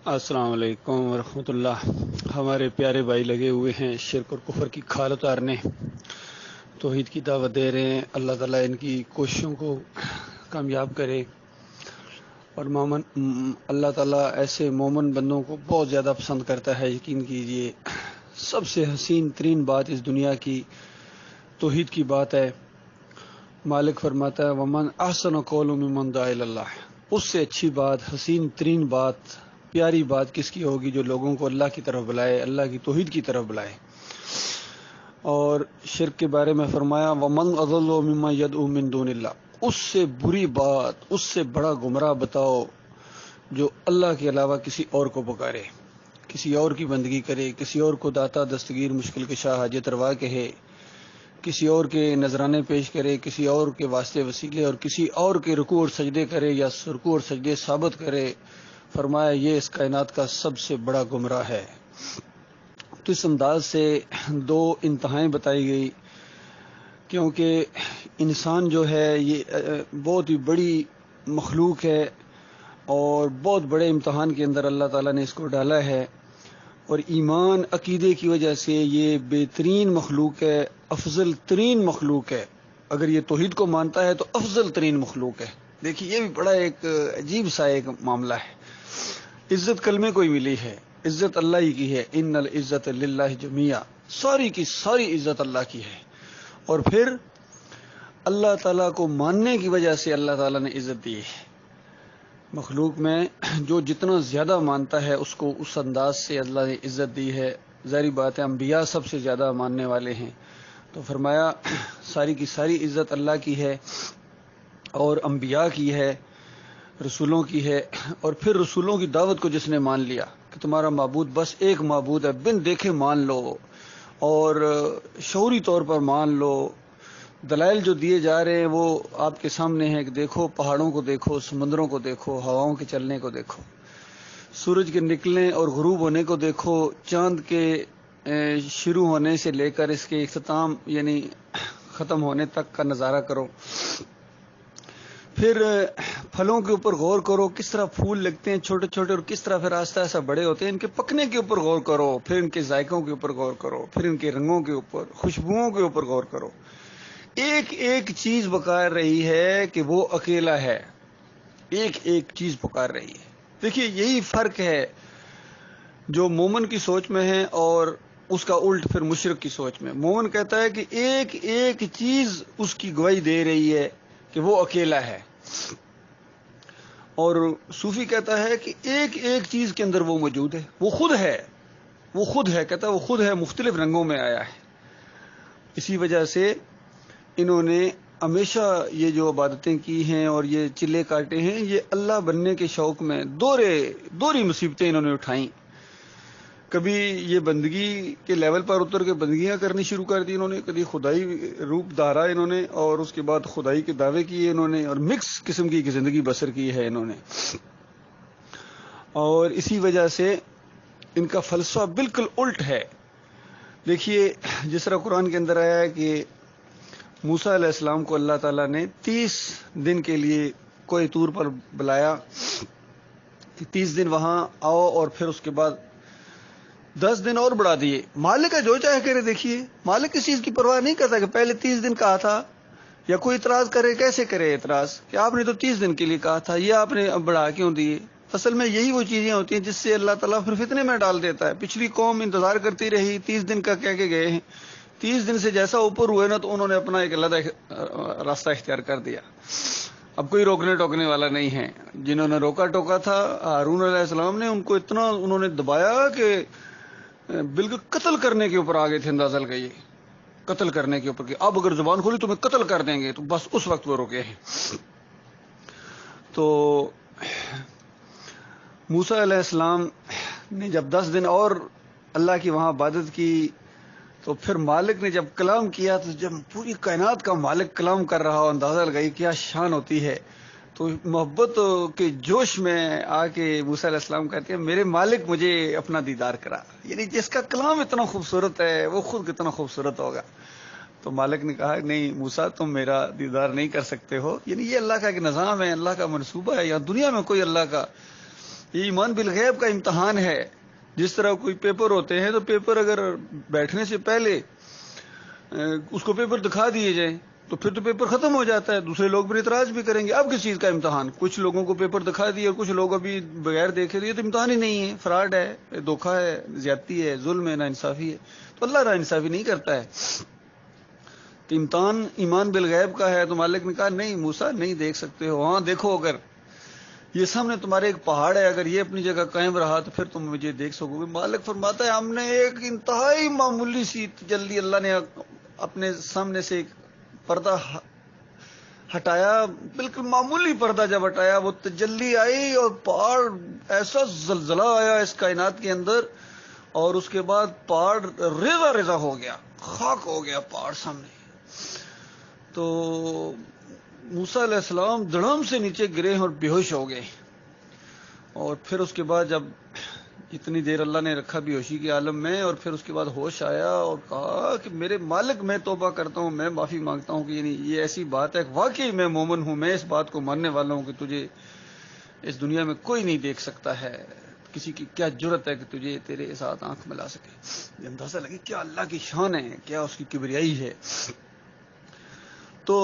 السلام علیکم ورحمۃ اللہ۔ ہمارے پیارے بھائی لگے ہوئے ہیں شرک اور کفر کی کھال اتارنے، توحید کی دعوت دے رہے ہیں۔ اللہ تعالیٰ ان کی کوششوں کو کامیاب کرے، اور اللہ تعالیٰ ایسے مومن بندوں کو بہت زیادہ پسند کرتا ہے۔ یقین کیجئے سب سے حسین ترین بات اس دنیا کی توحید کی بات ہے۔ مالک فرماتا ہے ومن احسن قول ممن دعا الی اللہ، اس سے اچھی بات، حسین ترین بات، پیاری بات کس کی ہوگی جو لوگوں کو اللہ کی طرف بلائے، اللہ کی توحید کی طرف بلائے۔ اور شرک کے بارے میں فرمایا ومن اضل ممن يدعو من دون اللہ، اس سے بری بات، اس سے بڑا گمراہ بتاؤ جو اللہ کے علاوہ کسی اور کو پکارے، کسی اور کی بندگی کرے، کسی اور کو داتا دستگیر مشکل کشا حاجت روا کہے، کسی اور کے نذرانے پیش کرے، کسی اور کے واسطے وسیلے اور کسی اور کے رکوع اور سجدے کرے یا رکوع اور سجدے ثابت کرے۔ فرمایا یہ اس کائنات کا سب سے بڑا گمراہ ہے۔ تو اس انداز سے دو انتہائیں بتائی گئی، کیونکہ انسان جو ہے یہ بہت ہی بڑی مخلوق ہے، اور بہت بڑے امتحان کے اندر اللہ تعالیٰ نے اس کو ڈالا ہے، اور ایمان عقیدے کی وجہ سے یہ بہترین مخلوق ہے، افضل ترین مخلوق ہے۔ اگر یہ توحید کو مانتا ہے تو افضل ترین مخلوق ہے۔ دیکھیے یہ بھی بڑا ایک عجیب سا ایک معاملہ ہے۔ عزت کلمے کو ہی ملی ہے، عزت اللہ ہی کی ہے، ان العزت للہ جمیعا، ساری کی ساری عزت اللہ کی ہے۔ اور پھر اللہ تعالیٰ کو ماننے کی وجہ سے اللہ تعالیٰ نے عزت دی ہے۔ مخلوق میں جو جتنا زیادہ مانتا ہے اس کو اس انداز سے اللہ نے عزت دی ہے۔ ظاہری بات ہے انبیاء سب سے زیادہ ماننے والے ہیں، تو فرمایا ساری کی ساری عزت اللہ کی ہے، اور انبیاء کی ہے، رسولوں کی ہے۔ اور پھر رسولوں کی دعوت کو جس نے مان لیا کہ تمہارا معبود بس ایک معبود ہے، بن دیکھے مان لو، اور شعوری طور پر مان لو۔ دلائل جو دیے جا رہے ہیں وہ آپ کے سامنے ہیں کہ دیکھو پہاڑوں کو دیکھو، سمندروں کو دیکھو، ہواؤں کے چلنے کو دیکھو، سورج کے نکلنے اور غروب ہونے کو دیکھو، چاند کے شروع ہونے سے لے کر اس کے اختتام یعنی ختم ہونے تک کا نظارہ کرو۔ پھر پھلوں کے اوپر غور کرو، کس طرح پھول لگتے ہیں چھوٹے چھوٹے اور کس طرح پھر آہستہ آہستہ بڑے ہوتے ہیں۔ ان کے پکنے کے اوپر غور کرو، پھر ان کے ذائقوں کے اوپر غور کرو، پھر ان کے رنگوں کے اوپر، خوشبوؤں کے اوپر غور کرو۔ ایک ایک چیز پکار رہی ہے کہ وہ اکیلا ہے، ایک ایک چیز پکار رہی ہے۔ دیکھیے یہی فرق ہے جو مومن کی سوچ میں ہے اور اس کا الٹ پھر مشرک کی سوچ میں۔ مومن کہتا ہے کہ ایک ایک چیز اس کی گواہی دے رہی ہے کہ وہ اکیلا ہے، اور صوفی کہتا ہے کہ ایک ایک چیز کے اندر وہ موجود ہے، وہ خود ہے، وہ خود ہے، کہتا ہے وہ خود ہے، مختلف رنگوں میں آیا ہے۔ اسی وجہ سے انہوں نے ہمیشہ یہ جو عبادتیں کی ہیں اور یہ چلے کاٹے ہیں، یہ اللہ بننے کے شوق میں دوہری مصیبتیں انہوں نے اٹھائیں۔ کبھی یہ بندگی کے لیول پر اتر کے بندگیاں کرنی شروع کر دی انہوں نے، کبھی خدائی روپ دھارا انہوں نے، اور اس کے بعد خدائی کے دعوے کیے انہوں نے، اور مکس قسم کی زندگی بسر کی ہے انہوں نے۔ اور اسی وجہ سے ان کا فلسفہ بالکل الٹ ہے۔ دیکھیے جس طرح قرآن کے اندر آیا ہے کہ موسیٰ علیہ السلام کو اللہ تعالیٰ نے 30 دن کے لیے کوہ طور پر بلایا کہ 30 دن وہاں آؤ، اور پھر اس کے بعد 10 دن اور بڑھا دیے۔ مالک کا جو چاہے کرے، دیکھیے مالک اس چیز کی پرواہ نہیں کرتا کہ پہلے 30 دن کہا تھا، یا کوئی اعتراض کرے کیسے کرے اعتراض کہ آپ نے تو 30 دن کے لیے کہا تھا، یہ آپ نے بڑھا کیوں دیے۔ اصل میں یہی وہ چیزیں ہوتی ہیں جس سے اللہ تعالیٰ پھر فتنے میں ڈال دیتا ہے۔ پچھلی قوم انتظار کرتی رہی، 30 دن کا کہہ کے گئے ہیں، 30 دن سے جیسا اوپر ہوئے نا تو انہوں نے اپنا ایک علیحدہ راستہ اختیار کر دیا۔ اب کوئی روکنے ٹوکنے والا نہیں ہے۔ جنہوں نے روکا ٹوکا تھا ہارون علیہ السلام نے، ان کو اتنا انہوں نے دبایا کہ بالکل قتل کرنے کے اوپر آگے تھے، اندازہ لگائیے، قتل کرنے کے اوپر کہ اب اگر زبان کھولی تو میں قتل کر دیں گے، تو بس اس وقت وہ رکے ہیں۔ تو موسیٰ علیہ السلام نے جب 10 دن اور اللہ کی وہاں عبادت کی، تو پھر مالک نے جب کلام کیا، تو جب پوری کائنات کا مالک کلام کر رہا ہو، اندازہ لگائی کیا شان ہوتی ہے۔ تو محبت کے جوش میں آ کے موسیٰ علیہ السلام کہتے ہیں میرے مالک مجھے اپنا دیدار کرا، یعنی جس کا کلام اتنا خوبصورت ہے وہ خود کتنا خوبصورت ہوگا۔ تو مالک نے کہا نہیں موسیٰ تم میرا دیدار نہیں کر سکتے ہو، یعنی یہ اللہ کا ایک نظام ہے، اللہ کا منصوبہ ہے، یا دنیا میں کوئی اللہ کا یہ ایمان بالغیب کا امتحان ہے. جس طرح کوئی پیپر ہوتے ہیں تو پیپر اگر بیٹھنے سے پہلے اس کو پیپر دکھا دیے جائیں تو پھر تو پیپر ختم ہو جاتا ہے, دوسرے لوگ بھی اعتراض بھی کریں گے. اب کس چیز کا امتحان؟ کچھ لوگوں کو پیپر دکھا دیے اور کچھ لوگ ابھی بغیر دیکھے دیے, تو امتحان ہی نہیں ہے, فراڈ ہے, دھوکہ ہے, زیادتی ہے, ظلم ہے, ناانصافی ہے. تو اللہ ناانصافی نہیں کرتا ہے. تو امتحان ایمان بالغیب کا ہے. تو مالک نے کہا نہیں موسیٰ نہیں دیکھ سکتے ہو. ہاں دیکھو, اگر یہ سامنے تمہارے ایک پہاڑ ہے, اگر یہ اپنی جگہ قائم رہا تو پھر تم مجھے دیکھ سکو گے. مالک فرماتا ہے ہم نے ایک انتہائی معمولی سی تجلی, اللہ نے اپنے سامنے سے ایک پردہ ہٹایا, بالکل معمولی پردہ جب ہٹایا وہ تجلی آئی اور پہاڑ ایسا زلزلہ آیا اس کائنات کے اندر, اور اس کے بعد پہاڑ ریزہ ریزہ ہو گیا, خاک ہو گیا پہاڑ سامنے. تو موسیٰ علیہ السلام دڑم سے نیچے گرے اور بے ہوش ہو گئے. اور پھر اس کے بعد جب اتنی دیر اللہ نے رکھا بے ہوشی کے عالم میں, اور پھر اس کے بعد ہوش آیا اور کہا کہ میرے مالک میں توبہ کرتا ہوں, میں معافی مانگتا ہوں کہ یہ ایسی بات ہے, واقعی میں مومن ہوں, میں اس بات کو ماننے والا ہوں کہ تجھے اس دنیا میں کوئی نہیں دیکھ سکتا ہے, کسی کی کیا جرت ہے کہ تجھے تیرے ساتھ آنکھ ملا سکے. یہ اندازہ لگے کیا اللہ کی شان ہے, کیا اس کی کبریائی ہے. تو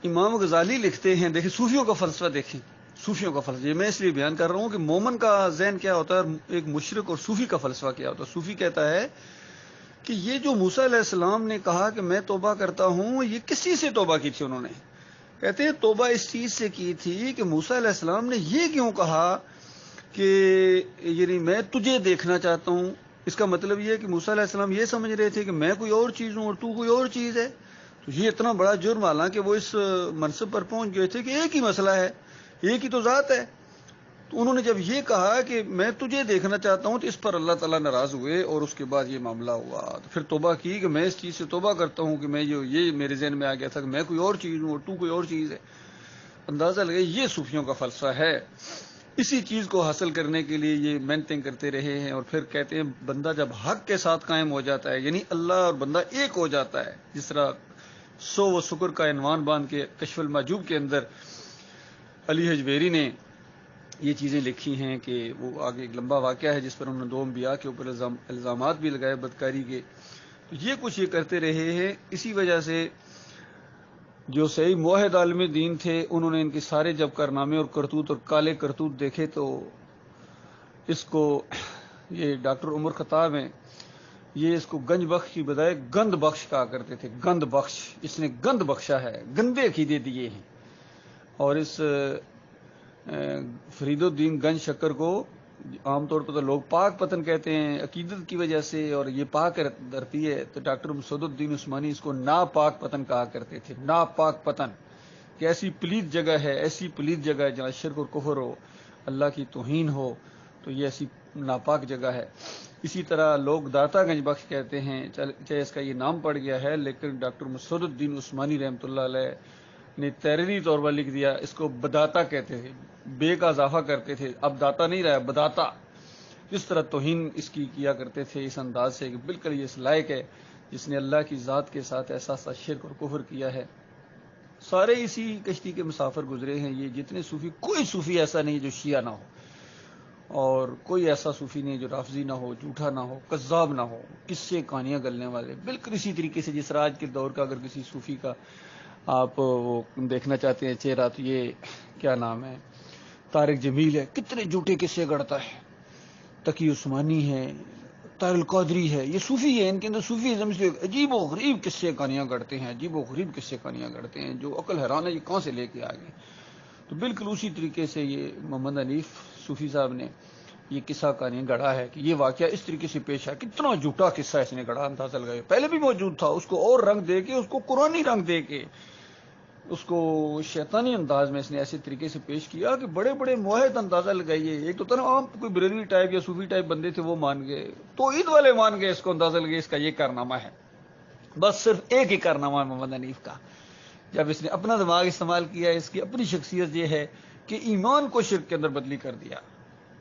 امام غزالی لکھتے ہیں, دیکھیں صوفیوں کا فلسفہ, دیکھیں صوفیوں کا فلسفہ, یہ میں اس لیے بیان کر رہا ہوں کہ مومن کا ذہن کیا ہوتا ہے, ایک مشرک اور صوفی کا فلسفہ کیا ہوتا ہے. صوفی کہتا ہے کہ یہ جو موسیٰ علیہ السلام نے کہا کہ میں توبہ کرتا ہوں, یہ کس چیز سے توبہ کی تھی؟ انہوں نے کہتے ہیں توبہ اس چیز سے کی تھی کہ موسیٰ علیہ السلام نے یہ کیوں کہا کہ یعنی میں تجھے دیکھنا چاہتا ہوں. اس کا مطلب یہ ہے کہ موسیٰ علیہ السلام یہ سمجھ رہے تھے کہ میں کوئی اور چیز ہوں اور تو کوئی اور چیز ہے. تو یہ اتنا بڑا جرم, حالانکہ وہ اس منصب پر پہنچ گئے تھے کہ ایک ہی مسئلہ ہے, ایک ہی تو ذات ہے. تو انہوں نے جب یہ کہا کہ میں تجھے دیکھنا چاہتا ہوں, تو اس پر اللہ تعالیٰ ناراض ہوئے, اور اس کے بعد یہ معاملہ ہوا. تو پھر توبہ کی کہ میں اس چیز سے توبہ کرتا ہوں کہ میں یہ میرے ذہن میں آ گیا تھا کہ میں کوئی اور چیز ہوں اور تو کوئی اور چیز ہے. اندازہ لگے یہ صوفیوں کا فلسفہ ہے. اسی چیز کو حاصل کرنے کے لیے یہ محنتیں کرتے رہے ہیں. اور پھر کہتے ہیں بندہ جب حق کے ساتھ قائم ہو جاتا ہے, یعنی اللہ اور بندہ ایک ہو جاتا ہے, جس طرح سو و شکر کا عنوان باندھ کے کشف المحجوب کے اندر علی حجویری نے یہ چیزیں لکھی ہیں, کہ وہ آگے ایک لمبا واقعہ ہے جس پر انہوں نے 2 انبیاء کے اوپر الزامات بھی لگائے بدکاری کے. تو یہ کچھ یہ کرتے رہے ہیں. اسی وجہ سے جو صحیح موحد عالم دین تھے, انہوں نے ان کے سارے جب کارنامے اور کرتوت اور کالے کرتوت دیکھے, تو اس کو یہ ڈاکٹر عمر خطاب ہیں, یہ اس کو گنج بخش کی بجائے گند بخش کہا کرتے تھے. گند بخش, اس نے گند بخشا ہے, گندے عقیدے دیے ہیں. اور اس فرید الدین گنج شکر کو عام طور پر تو لوگ پاک پتن کہتے ہیں عقیدت کی وجہ سے, اور یہ پاک دھرتی ہے. تو ڈاکٹر مسعود الدین عثمانی اس کو ناپاک پتن کہا کرتے تھے. ناپاک پتن کہ ایسی پلید جگہ ہے, ایسی پلید جگہ ہے جہاں شرک اور کفر ہو, اللہ کی توہین ہو, تو یہ ایسی ناپاک جگہ ہے. اسی طرح لوگ داتا گنج بخش کہتے ہیں, چاہے اس کا یہ نام پڑ گیا ہے, لیکن ڈاکٹر مسعود الدین عثمانی رحمۃ اللہ علیہ نے تحریری طور پر لکھ دیا, اس کو بداتا کہتے تھے, بے کا اضافہ کرتے تھے, اب داتا نہیں رہا بداتا. اس طرح توہین اس کی کیا کرتے تھے اس انداز سے کہ بالکل یہ اس لائق ہے جس نے اللہ کی ذات کے ساتھ ایسا شرک اور کفر کیا ہے. سارے اسی کشتی کے مسافر گزرے ہیں یہ جتنے صوفی. کوئی صوفی ایسا نہیں جو شیعہ نہ ہو, اور کوئی ایسا صوفی نہیں جو رافضی نہ ہو, جھوٹا نہ ہو, کذاب نہ ہو, قصے کہانیاں گلنے والے. بالکل اسی طریقے سے جس طرح آج کے دور کا اگر کسی صوفی کا آپ وہ دیکھنا چاہتے ہیں چہرہ, تو یہ کیا نام ہے, طارق جمیل ہے, کتنے جھوٹے قصے گڑتا ہے. تقی عثمانی ہے, طاہر القادری ہے, یہ صوفی ہے. ان کے اندر صوفی ازم سے عجیب و غریب قصے کہانیاں گڑتے ہیں, عجیب و غریب قصے کہانیاں گڑتے ہیں جو عقل حیران ہے یہ کہاں سے لے کے آ گئے. تو بالکل اسی طریقے سے یہ محمد حنیف صوفی صاحب نے یہ قصہ کہانیاں گڑھا ہے کہ یہ واقعہ اس طریقے سے پیش ہے. کتنا جھوٹا قصہ اس نے گڑھا, اندازہ لگائے. پہلے بھی موجود تھا, اس کو اور رنگ دے کے, اس کو قرآنی رنگ دے کے, اس کو شیطانی انداز میں اس نے ایسے طریقے سے پیش کیا کہ بڑے بڑے موحد اندازہ لگائیے. ایک تو تمام کوئی بریلوی ٹائپ یا صوفی ٹائپ بندے تھے وہ مان گئے, توحید والے مان گئے, اس کو اندازہ لگے اس کا یہ کارنامہ ہے. بس صرف ایک ہی کارنامہ ہے محمد حنیف کا. جب اس نے اپنا دماغ استعمال کیا, اس کی اپنی شخصیت یہ ہے کہ ایمان کو شرک کے اندر بدلی کر دیا.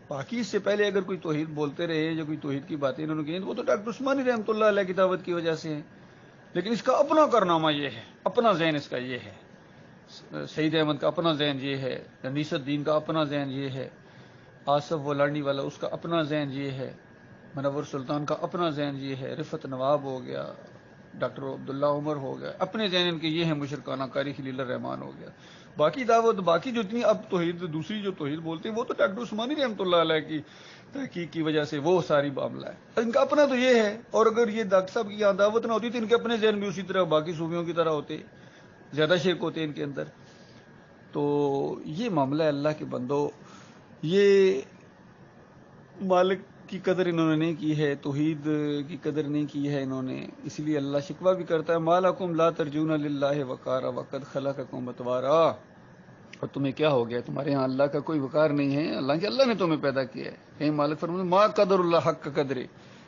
باقی اس سے پہلے اگر کوئی توحید بولتے رہے یا کوئی توحید کی باتیں انہوں نے کی, وہ تو ڈاکٹر عثمانی رحمۃ اللہ علیہ کی دعوت کی وجہ سے ہیں. لیکن اس کا اپنا کارنامہ یہ ہے, اپنا ذہن اس کا یہ ہے. سعید احمد کا اپنا ذہن یہ ہے, انیس الدین کا اپنا ذہن یہ ہے, آصف ولاڈی والا اس کا اپنا ذہن یہ ہے، منور سلطان کا اپنا ذہن یہ ہے، رفت نواب ہو گیا، ڈاکٹر عبداللہ عمر ہو گیا، اپنے ذہن ان کے یہ ہے، مشرکانہ قاری خلیل الرحمان ہو گیا. باقی دعوت باقی جو اتنی اب توحید دوسری جو توحید بولتے ہیں وہ تو ڈاکٹر عثمانی رحمۃ اللہ علیہ کی تحقیق کی وجہ سے وہ ساری معاملہ ہے. ان کا اپنا تو یہ ہے، اور اگر یہ ڈاکٹر صاحب کی یہاں دعوت نہ ہوتی تو ان کے اپنے ذہن بھی اسی طرح باقی صوفیوں کی طرح ہوتے، زیادہ شرک ہوتے ان کے اندر. تو یہ معاملہ ہے اللہ کے بندو، یہ مالک کی قدر انہوں نے نہیں کی ہے، توحید کی قدر نہیں کی ہے انہوں نے، اس لیے اللہ شکوہ بھی کرتا ہے مالکم لا ترجون للہ وقارا وقد خلقکم اتوارا. اور تمہیں کیا ہو گیا، تمہارے ہاں اللہ کا کوئی وقار نہیں ہے، اللہ نے تمہیں پیدا کیا ہے. کہیں مالک فرماتے ما قدر اللہ حق قدر،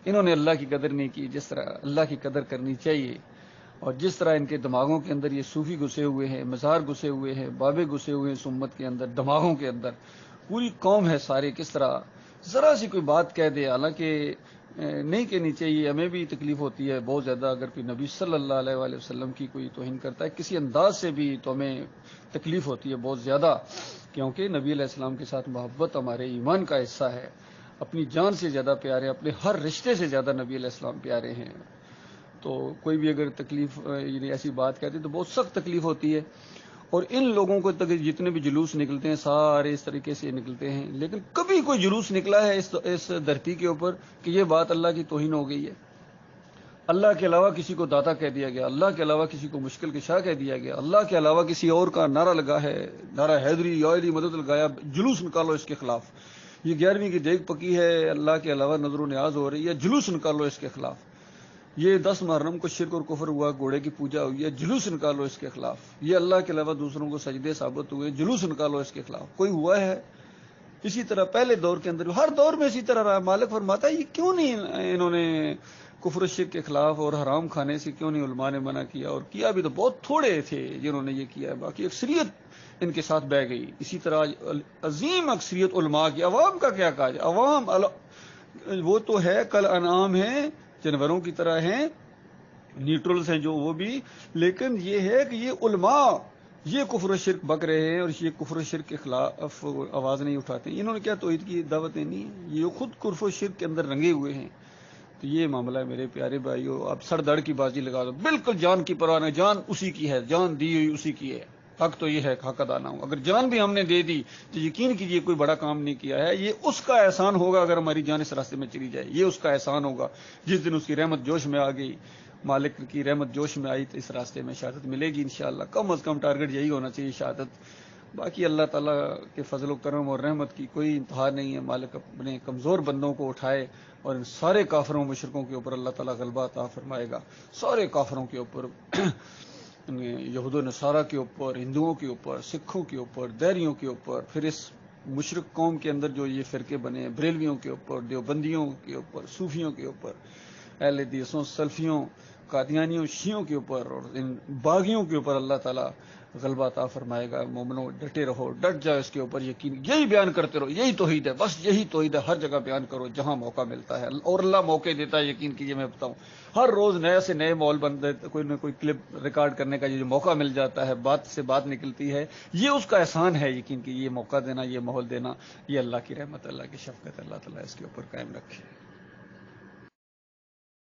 انہوں نے اللہ کی قدر نہیں کی جس طرح اللہ کی قدر کرنی چاہیے. اور جس طرح ان کے دماغوں کے اندر یہ صوفی گھسے ہوئے ہیں، مزار گھسے ہوئے ہیں، بابے گھسے ہوئے ہیں، سمت کے اندر دماغوں کے اندر پوری قوم ہے سارے، کس طرح ذرا سی کوئی بات کہہ دے، حالانکہ نہیں کہنی چاہیے، ہمیں بھی تکلیف ہوتی ہے بہت زیادہ اگر کوئی نبی صلی اللہ علیہ وآلہ وسلم کی کوئی توہین کرتا ہے کسی انداز سے بھی، تو ہمیں تکلیف ہوتی ہے بہت زیادہ، کیونکہ نبی علیہ السلام کے ساتھ محبت ہمارے ایمان کا حصہ ہے. اپنی جان سے زیادہ پیارے، اپنے ہر رشتے سے زیادہ نبی علیہ السلام پیارے ہیں. تو کوئی بھی اگر تکلیف یعنی ایسی بات کہتے تو بہت سخت تکلیف ہوتی ہے. اور ان لوگوں کو جتنے بھی جلوس نکلتے ہیں سارے اس طریقے سے نکلتے ہیں، لیکن کبھی کوئی جلوس نکلا ہے اس دھرتی کے اوپر کہ یہ بات اللہ کی توہین ہو گئی ہے، اللہ کے علاوہ کسی کو داتا کہہ دیا گیا، اللہ کے علاوہ کسی کو مشکل کشا کہہ دیا گیا، اللہ کے علاوہ کسی اور کا نعرہ لگا ہے، نعرہ حیدری یا علی مدد لگایا، جلوس نکالو اس کے خلاف، یہ 11ویں کی دیگ پکی ہے، اللہ کے علاوہ نظر و نیاز ہو رہی ہے، جلوس نکالو اس کے خلاف. یہ 10 محرم کو شرک اور کفر ہوا، گھوڑے کی پوجا ہوئی ہے، جلوس نکالو اس کے خلاف. یہ اللہ کے علاوہ دوسروں کو سجدے ثابت ہوئے، جلوس نکالو اس کے خلاف. کوئی ہوا ہے اسی طرح پہلے دور کے اندر، ہر دور میں اسی طرح رہا. مالک فرماتا ہے یہ کیوں نہیں انہوں نے کفر و شرک کے خلاف اور حرام کھانے سے کیوں نہیں علماء نے منع کیا، اور کیا بھی تو بہت تھوڑے تھے جنہوں نے یہ کیا ہے، باقی اکثریت ان کے ساتھ بہ گئی. اسی طرح عظیم اکثریت علماء کی، عوام کا کیا کہا جائے، عوام وہ تو ہے کل انعام ہیں، جانوروں کی طرح ہیں، نیوٹرلز ہیں جو وہ بھی، لیکن یہ ہے کہ یہ علماء یہ کفر و شرک بک رہے ہیں اور یہ کفر و شرک کے خلاف آواز نہیں اٹھاتے ہیں. انہوں نے کیا توحید کی دعوت دینی ہے، یہ خود کفر و شرک کے اندر رنگے ہوئے ہیں. تو یہ معاملہ ہے میرے پیارے بھائیو، آپ سر دڑ کی بازی لگا دو، بالکل جان کی پرواہ نہیں، جان اسی کی ہے، جان دی ہوئی اسی کی ہے. حق تو یہ ہے حق ادا نہ ہو، اگر جان بھی ہم نے دے دی تو یقین کیجئے کوئی بڑا کام نہیں کیا ہے. یہ اس کا احسان ہوگا اگر ہماری جان اس راستے میں چلی جائے، یہ اس کا احسان ہوگا. جس دن اس کی رحمت جوش میں آ گئی، مالک کی رحمت جوش میں آئی، تو اس راستے میں شہادت ملے گی انشاءاللہ. کم از کم ٹارگٹ یہی ہونا چاہیے، شہادت. باقی اللہ تعالیٰ کے فضل و کرم اور رحمت کی کوئی انتہا نہیں ہے. مالک اپنے کمزور بندوں کو اٹھائے اور ان سارے کافروں مشرکوں کے اوپر اللہ تعالیٰ غلبہ عطا فرمائے گا، سارے کافروں کے اوپر، یہود و نصارہ کے اوپر، ہندوؤں کے اوپر، سکھوں کے اوپر، دیریوں کے اوپر، پھر اس مشرک قوم کے اندر جو یہ فرقے بنے ہیں، بریلویوں کے اوپر، دیوبندیوں کے اوپر، صوفیوں کے اوپر، اہل حدیثوں، سلفیوں، قادیانیوں، شیعوں کے اوپر اور ان باغیوں کے اوپر اللہ تعالیٰ غلبہ عطا فرمائے گا. مومنوں ڈٹے رہو، ڈٹ جاؤ اس کے اوپر، یقین یہی بیان کرتے رہو، یہی توحید ہے، بس یہی توحید ہے. ہر جگہ بیان کرو جہاں موقع ملتا ہے، اور اللہ موقع دیتا ہے. یقین کیجیے میں بتاؤں، ہر روز نئے سے نئے ماحول بنتے، کوئی نہ کوئی کلپ ریکارڈ کرنے کا جو موقع مل جاتا ہے، بات سے بات نکلتی ہے، یہ اس کا احسان ہے. یقین کہ یہ موقع دینا، یہ ماحول دینا، یہ اللہ کی رحمت، اللہ کی شفقت، اللہ تعالیٰ اس کے اوپر قائم رکھے.